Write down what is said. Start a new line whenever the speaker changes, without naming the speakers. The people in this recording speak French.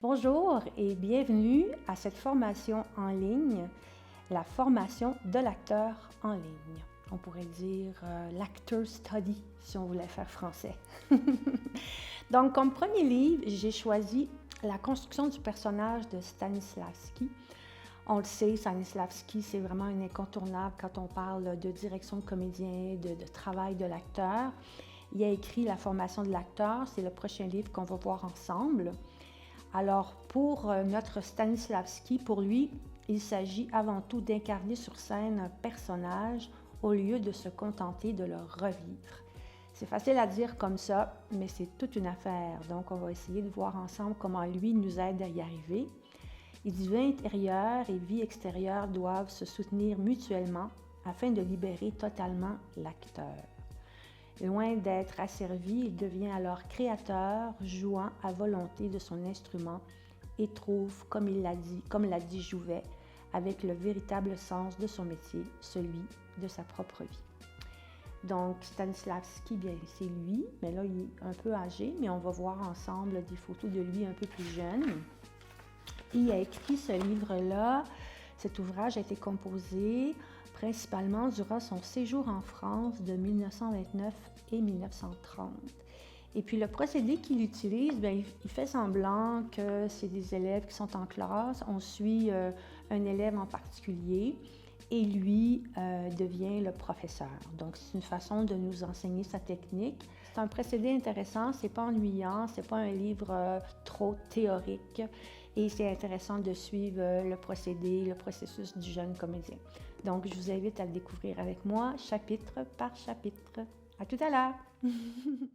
Bonjour et bienvenue à cette formation en ligne, la formation de l'acteur en ligne. On pourrait dire l'acteur study si on voulait faire français. Donc, comme premier livre, j'ai choisi La construction du personnage de Stanislavski. On le sait, Stanislavski, c'est vraiment un incontournable quand on parle de direction de comédien, de travail de l'acteur. Il a écrit La formation de l'acteur, c'est le prochain livre qu'on va voir ensemble. Alors, pour notre Stanislavski, pour lui, il s'agit avant tout d'incarner sur scène un personnage au lieu de se contenter de le revivre. C'est facile à dire comme ça, mais c'est toute une affaire. Donc, on va essayer de voir ensemble comment lui nous aide à y arriver. Il dit vie intérieure et vie extérieure doivent se soutenir mutuellement afin de libérer totalement l'acteur. Loin d'être asservi, il devient alors créateur, jouant à volonté de son instrument et trouve, comme l'a dit Jouvet, avec le véritable sens de son métier, celui de sa propre vie. Donc, Stanislavski, bien, c'est lui, mais là, il est un peu âgé, mais on va voir ensemble des photos de lui un peu plus jeune. Il a écrit ce livre-là. Cet ouvrage a été composé principalement durant son séjour en France de 1929 et 1930. Et puis le procédé qu'il utilise, bien, il fait semblant que c'est des élèves qui sont en classe. On suit un élève en particulier et lui devient le professeur. Donc c'est une façon de nous enseigner sa technique. C'est un procédé intéressant, c'est pas ennuyant, c'est pas un livre trop théorique. Et c'est intéressant de suivre le procédé, le processus du jeune comédien. Donc, je vous invite à le découvrir avec moi, chapitre par chapitre. À tout à l'heure!